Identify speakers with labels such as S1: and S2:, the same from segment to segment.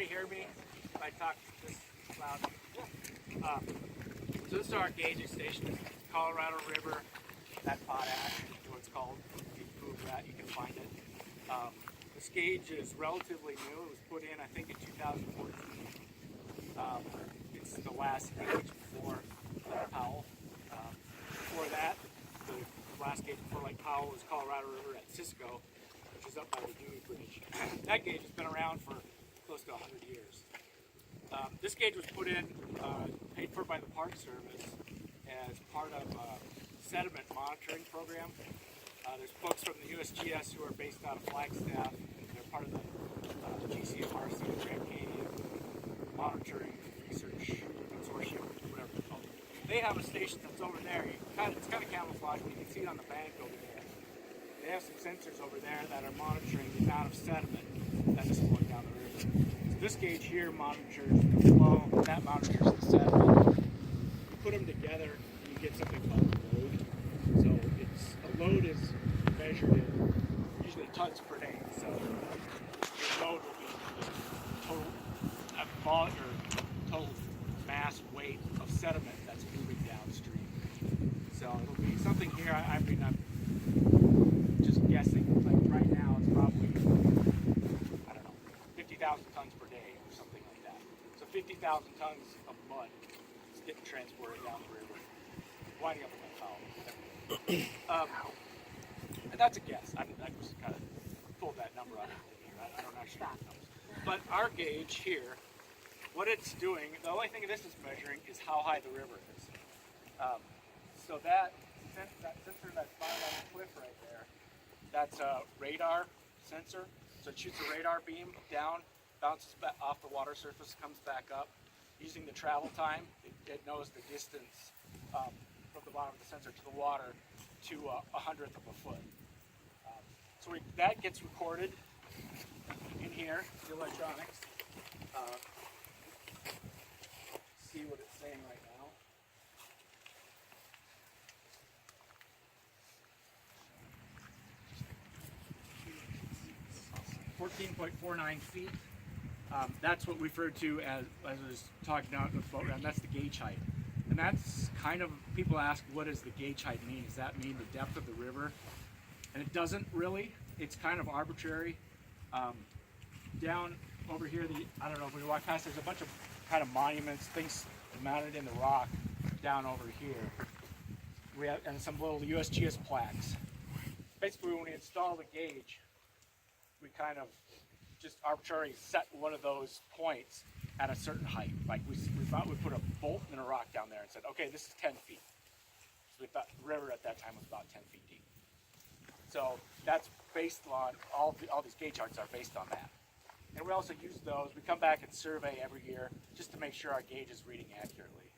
S1: everybody hear me if I talk this loud? So this is our gauging station, Colorado River, that Potash is what it's called. If you Google that, you can find it. This gauge is relatively new. It was put in, I think, in 2014. It's the last gauge before Lake Powell. Before that, the last gauge before Lake Powell was Colorado River at Cisco, which is up by the Dewey Bridge. That gauge has been around for close to 100 years. This gauge was put in, paid for by the Park Service as part of a sediment monitoring program. There's folks from the USGS who are based out of Flagstaff. They're part of the GCMRC, Grand Canyon Monitoring Research Consortium, whatever it's called. They have a station that's over there. It's kind of camouflaged, but you can see it on the bank over there. They have some sensors over there that are monitoring the amount of sediment that is flowing down the river. So this gauge here monitors the flow, that monitors the sediment. You put them together and you get something called a load. So a load is measured in usually tons per day. So your load will be the total mass weight of sediment that's moving downstream. So it'll be something here. I'm just guessing. Like right now, it's probably 50,000 tons per day or something like that. So 50,000 tons of mud is getting transported down the river, winding up in Lake Powell. And that's a guess. I just kind of pulled that number out of here. I don't actually know the numbers. But our gauge here, what it's doing, the only thing this is measuring is how high the river is. So that sensor that's found on the cliff right there, that's a radar sensor. So it shoots a radar beam down, bounces back off the water surface, comes back up. Using the travel time, it knows the distance from the bottom of the sensor to the water to 1/100th of a foot. So that gets recorded in here, the electronics. See what it's saying right now. 14.49 feet. That's what we refer to as I was talking about in the boat round, that's the gauge height. And that's kind of, people ask, what does the gauge height mean? Does that mean the depth of the river? And it doesn't really. It's kind of arbitrary. Down over here, I don't know if we walk past, there's a bunch of kind of monuments, things mounted in the rock down over here. We have, and some little USGS plaques. Basically, when we install the gauge, we kind of just arbitrarily set one of those points at a certain height. Like we thought we'd put a bolt in a rock down there and said, okay, this is 10 feet. So we thought the river at that time was about 10 feet deep. So that's based on, all these gauge charts are based on that. And we also use those, we come back and survey every year just to make sure our gauge is reading accurately.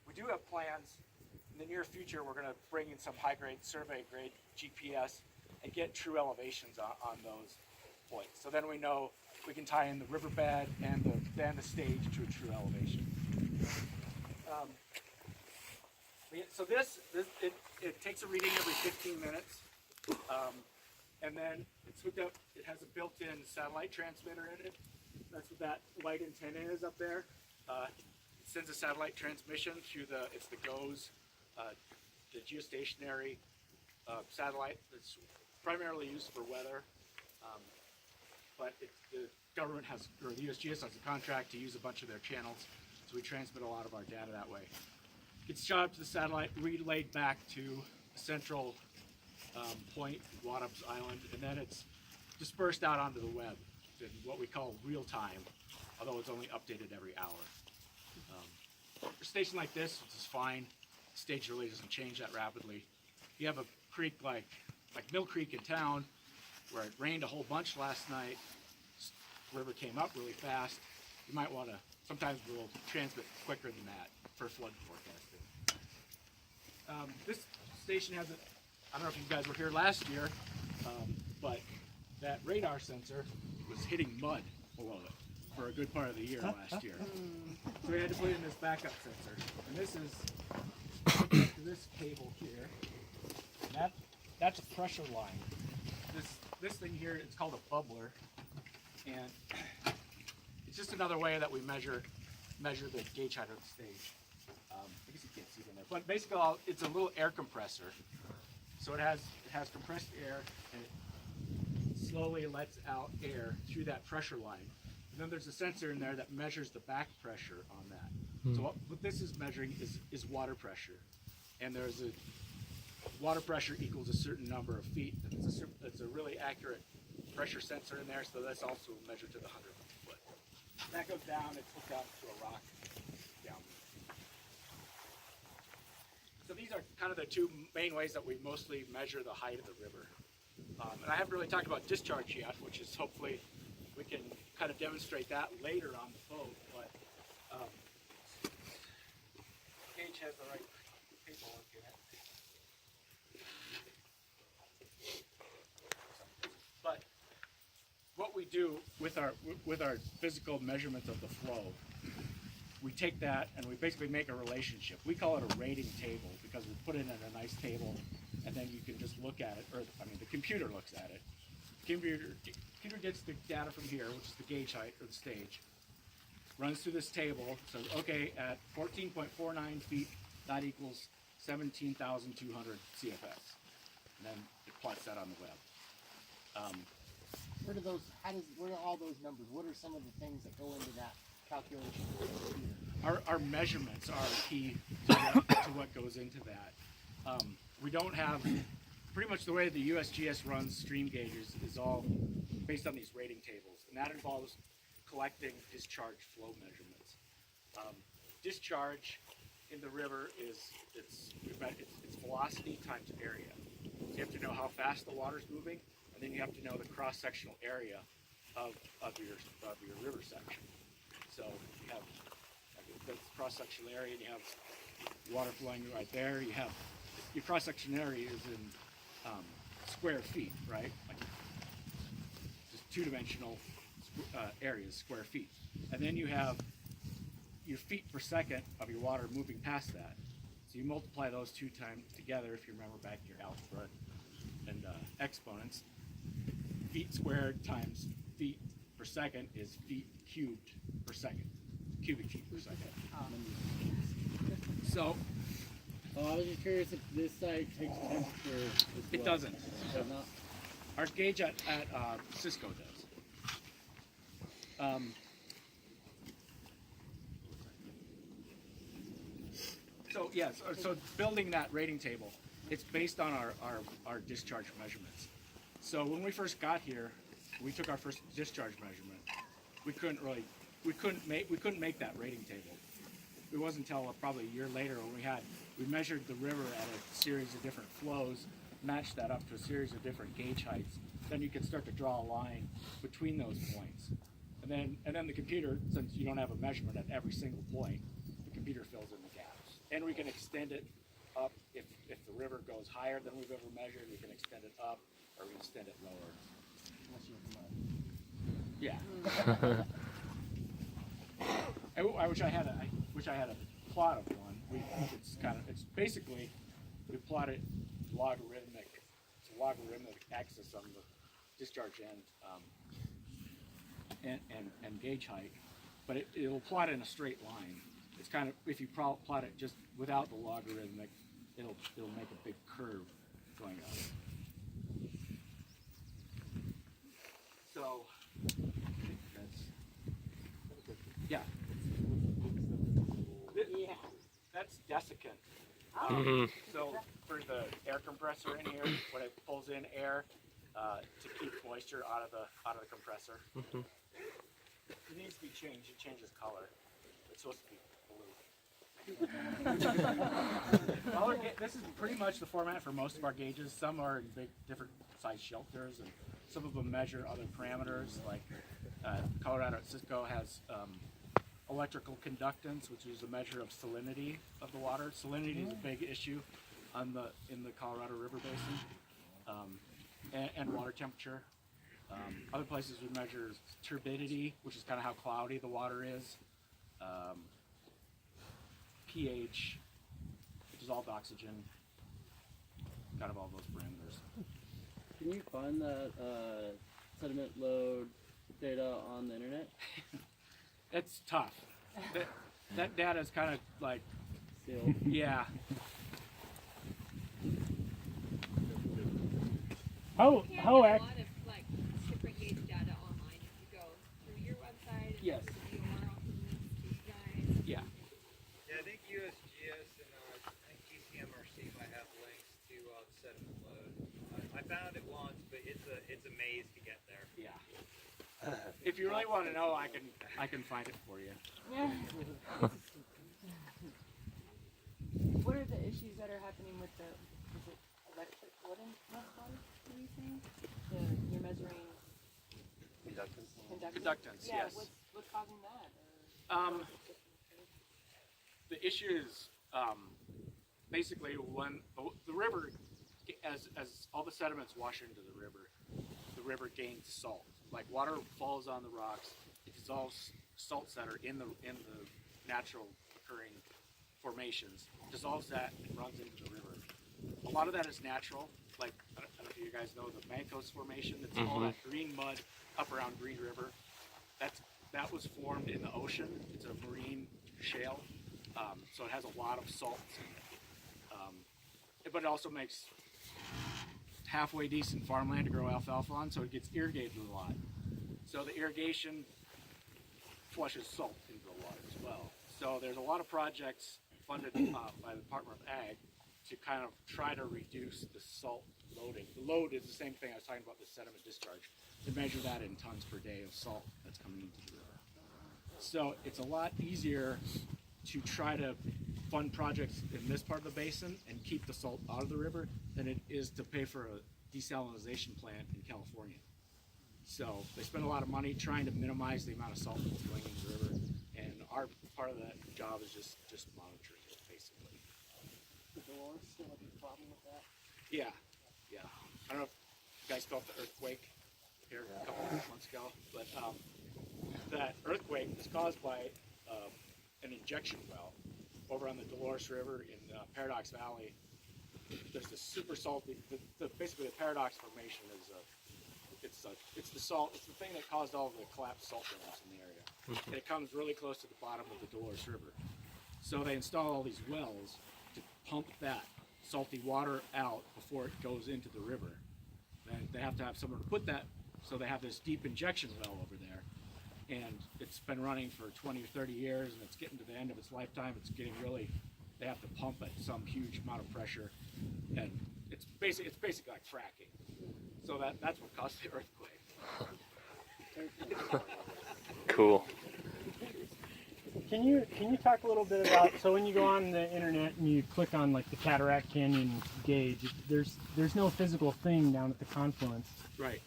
S1: We do have plans in the near future. We're going to bring in some high-grade survey grade GPS and get true elevations on those points. So then we know we can tie in the riverbed and the stage to a true elevation. So it takes a reading every 15 minutes. And then it's hooked up, it has a built-in satellite transmitter in it. That's what that white antenna is up there. It sends a satellite transmission through it's the GOES, the geostationary satellite that's primarily used for weather. But the government has, or the USGS has a contract to use a bunch of their channels, so we transmit a lot of our data that way. Gets shot up to the satellite, relayed back to a central point, Waddups Island, and then it's dispersed out onto the web in what we call real time, although it's only updated every hour. For a station like this, it's fine. The stage really doesn't change that rapidly. You have a creek like Mill Creek in town, where it rained a whole bunch last night. The river came up really fast. You might want to, sometimes we'll transmit quicker than that for flood forecasting. This station has I don't know if you guys were here last year, but that radar sensor was hitting mud below it for a good part of the year last year. So we had to put in this backup sensor. And this is this cable here. And that's a pressure line. This thing here, it's called a bubbler. And another way that we measure the gauge height of the stage. I guess you can't see it in there, but basically it's a little air compressor. So it has compressed air, and it slowly lets out air through that pressure line. And then there's a sensor in there that measures the back pressure on that. So what this is measuring is water pressure, and there's a water pressure equals a certain number of feet. It's a really accurate pressure sensor in there, so that's also measured to the 100th foot. That goes down, it's hooked up to a rock down there. So these are kind of the two main ways that we mostly measure the height of the river. And I haven't really talked about discharge yet, which is hopefully we can kind of demonstrate that later on the boat, but Gage has the right paperwork in it. But what we do with our physical measurements of the flow, we take that and we basically make a relationship. We call it a rating table because we put it in a nice table, and then you can just look at it, or I mean the computer looks at it. The computer gets the data from here, which is the gauge height or the stage, runs through this table, says okay, at 14.49 feet that equals 17,200 CFS, and then it plots that on the web.
S2: Where do all those numbers, what are some of the things that go into that calculation?
S1: Our measurements are key to what goes into that. We don't have, pretty much the way the USGS runs stream gauges is all based on these rating tables, and that involves collecting discharge flow measurements. Discharge in the river is it's velocity times area. So you have to know how fast the water's moving, and then you have to know the cross-sectional area of your river section. So you have the cross-sectional area, and you have water flowing right there. You have your cross-sectional area is in square feet, right? Like just two-dimensional areas, square feet, and then you have your feet per second of your water moving past that. So you multiply those two times together. If you remember back to your algebra and exponents, feet squared times feet per second is feet cubed per second, cubic feet per second. So
S3: I was just curious if this site takes temperature as well.
S1: it doesn't.
S3: It does not?
S1: Our gauge at Cisco does. So yes, so building that rating table, it's based on our discharge measurements. So when we first got here, we took our first discharge measurement. We couldn't make that rating table. It wasn't until probably a year later when we measured the river at a series of different flows, matched that up to a series of different gauge heights. Then you can start to draw a line between those points. And then the computer, since you don't have a measurement at every single point, the computer fills in the gaps. And we can extend it up if the river goes higher than we've ever measured. We can extend it up, or we can extend it lower. Yeah. I wish I had a plot of one. It's basically we plot it logarithmic. It's a logarithmic axis on the discharge end and gauge height, but it'll plot in a straight line. It's kind of, if you plot it just without the logarithmic, it'll make a big curve going up. So yeah. That's desiccant. So for the air compressor in here, when it pulls in air to keep moisture out of the compressor, it needs to be changed. It changes color. It's supposed to be blue. Well, this is pretty much the format for most of our gauges. Some are in big, different size shelters, and some of them measure other parameters. Like Colorado at Cisco has electrical conductance, which is a measure of salinity of the water. Salinity is a big issue in the Colorado River Basin, and water temperature. Other places we measure turbidity, which is kind of how cloudy the water is. pH, which is all the oxygen, kind of all those parameters.
S3: Can you find that sediment load data on the internet?
S1: It's tough. That data is kind of like,
S3: Still.
S1: yeah.
S3: How
S4: You can
S3: how
S4: get a
S3: ac-
S4: lot of like different gauge data online if you go through your website and
S1: Yes.
S4: the DOR also links to you guys.
S1: Yeah.
S5: Yeah, I think USGS and I think GCMRC might have links to the sediment load. I found it once, but it's a maze to get there.
S1: Yeah. If you really want to know, I can find it for you.
S6: What are the issues that are happening with the, is it electric, what in, what were you saying? You're measuring conductance?
S1: Conductance,
S6: Yeah,
S1: yes.
S6: what's causing that? Or-
S1: The issue is basically when the river, as all the sediments wash into the river gains salt. Like water falls on the rocks, it dissolves salts that are in the natural occurring formations, dissolves that and runs into the river. A lot of that is natural. Like I don't know if you guys know the Mancos Formation. It's all that green mud up around Green River. That was formed in the ocean. It's a marine shale, so it has a lot of salts in it. But it also makes halfway decent farmland to grow alfalfa on, so it gets irrigated a lot. So the irrigation flushes salt into the water as well. So there's a lot of projects funded by the Department of Ag to kind of try to reduce the salt loading. The load is the same thing I was talking about, the sediment discharge. To measure that in tons per day of salt that's coming into the river. So it's a lot easier to try to fund projects in this part of the basin and keep the salt out of the river than it is to pay for a desalination plant in California. So they spend a lot of money trying to minimize the amount of salt that's going into the river, and our part of that job is just monitoring it, basically.
S2: The Dolores still have a problem with that?
S1: Yeah. I don't know if you guys felt the earthquake here a couple of months ago, but that earthquake was caused by an injection well over on the Dolores River in Paradox Valley. There's this super salty, basically the Paradox Formation is it's the salt, it's the thing that caused all the collapsed salt dams in the area. And it comes really close to the bottom of the Dolores River. So they install all these wells to pump that salty water out before it goes into the river. And they have to have somewhere to put that, so they have this deep injection well over there. And it's been running for 20 or 30 years, and it's getting to the end of its lifetime. It's getting really, they have to pump at some huge amount of pressure, and it's basically like fracking. So that's what caused the earthquake.
S7: Cool.
S3: Can you talk a little bit about, so when you go on the internet and you click on like the Cataract Canyon Gauge, there's no physical thing down at the confluence,
S1: Right.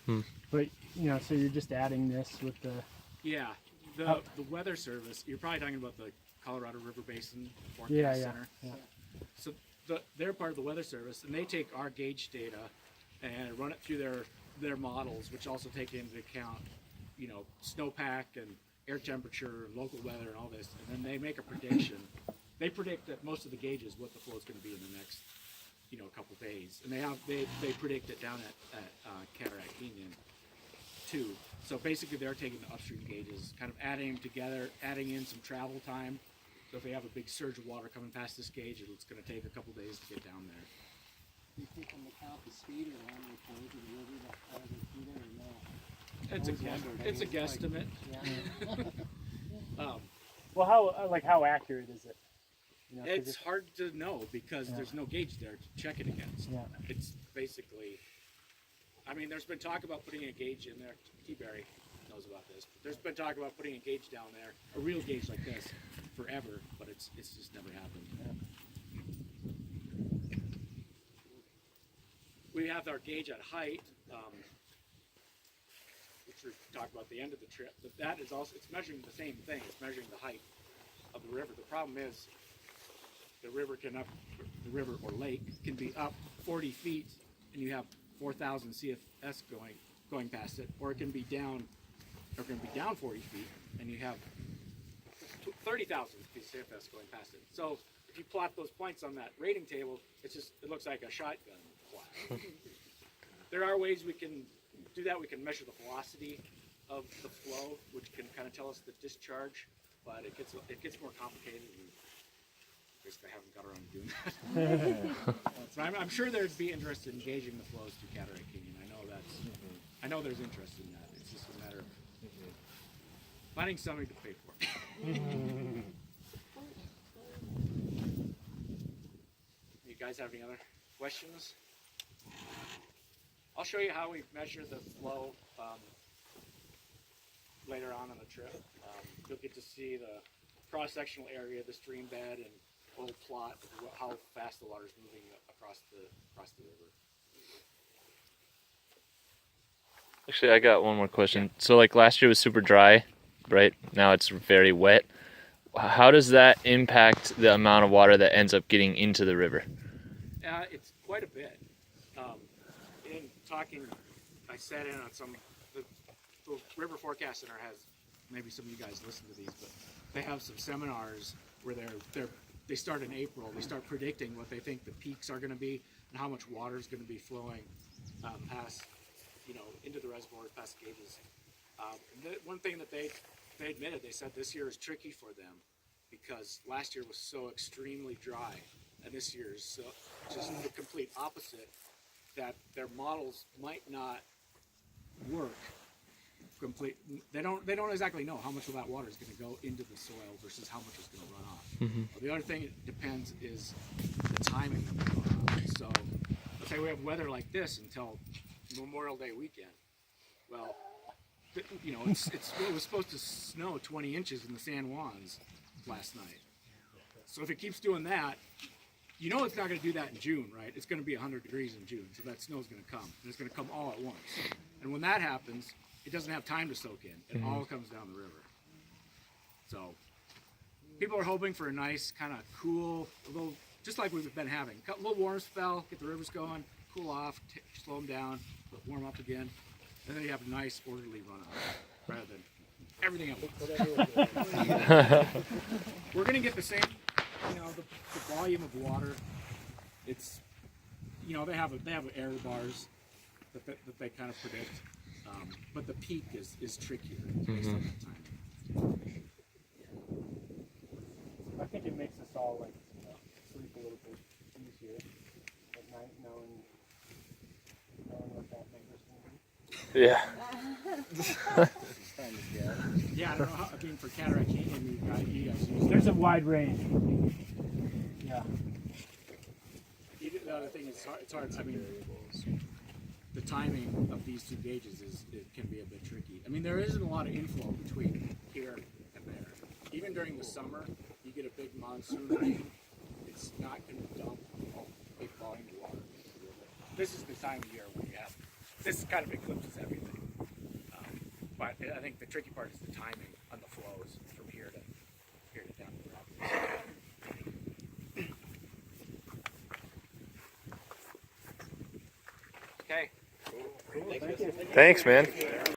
S3: but so you're just adding this with the
S1: Yeah. The Weather Service, you're probably talking about the Colorado River Basin Forecast
S3: yeah.
S1: Center. So they're part of the Weather Service, and they take our gauge data and run it through their models, which also take into account, snowpack and air temperature, local weather, and all this. And then they make a prediction. They predict that most of the gauges what the flow is going to be in the next, couple days. And they predict it down at Cataract Canyon too. So basically, they're taking the upstream gauges, kind of adding them together, adding in some travel time. So if they have a big surge of water coming past this gauge, it's going to take a couple days to get down there.
S2: Do you take into account the speed or the annual flows of the river that goes through there, or no?
S1: It's
S2: Always
S1: a
S2: wondered.
S1: guesstimate.
S2: Yeah.
S3: well, how accurate is it? 'Cause
S1: It's hard to know because there's no gauge there to check it against.
S3: Yeah.
S1: It's basically, there's been talk about putting a gauge in there. T-Berry knows about this. But there's been talk about putting a gauge down there, a real gauge like this, forever, but it's just never happened. We have our gauge at height, which we talked about at the end of the trip, but that is also, it's measuring the same thing. It's measuring the height of the river. The problem is the river or lake can be up 40 feet and you have 4,000 CFS going past it, or it can be down 40 feet and you have 30,000 CFS going past it. So if you plot those points on that rating table, it looks like a shotgun flash. There are ways we can do that. We can measure the velocity of the flow, which can kind of tell us the discharge, but it gets more complicated. And basically, I haven't got around to doing that. So I'm sure there'd be interest in gauging the flows through Cataract Canyon. I know there's interest in that. It's just a matter of finding somebody to pay for it. You guys have any other questions? I'll show you how we measure the flow later on the trip. You'll get to see the cross-sectional area of the stream bed and a little plot of how fast the water's moving across the river.
S7: Actually, I got one more question. So like last year was super dry, right? Now it's very wet. How does that impact the amount of water that ends up getting into the river?
S1: It's quite a bit. In talking, I sat in on the River Forecast Center has, maybe some of you guys listen to these, but they have some seminars where they start in April. They start predicting what they think the peaks are going to be and how much water is going to be flowing past, into the reservoir, past Gage's. One thing that they admitted, they said this year is tricky for them because last year was so extremely dry, and this year is just the complete opposite. That their models might not work complete. They don't exactly know how much of that water is going to go into the soil versus how much is going to run off. The other thing it depends is the timing of the runoff. So let's say we have weather like this until Memorial Day weekend. Well, it was supposed to snow 20 inches in the San Juans last night. So if it keeps doing that, it's not going to do that in June, right? It's going to be 100 degrees in June, so that snow's going to come, and it's going to come all at once. And when that happens, it doesn't have time to soak in. It all comes down the river. So people are hoping for a nice kind of cool, just like we've been having, a little warm spell, get the rivers going, cool off, slow them down, warm up again, and then you have a nice orderly runoff rather than everything else. We're going to get the same, the volume of water. It's, they have error bars that they kind of predict, but the peak is trickier based on that time.
S3: I think it makes us all sleep a little bit easier at night, knowing what that number's going to be.
S7: Yeah.
S1: Yeah, I don't know how. I mean, for Cataract Canyon, you guys use.
S3: There's a wide range. Yeah.
S1: The other thing is, it's hard. I mean, the timing of these two gauges can be a bit tricky. I mean, there isn't a lot of inflow between here and there. Even during the summer, you get a big monsoon rain. It's not going to dump a big volume of water. This is the time of year where you have this kind of eclipses everything. But I think the tricky part is the timing on the flows from here to down the property. Okay.
S7: Thanks, man.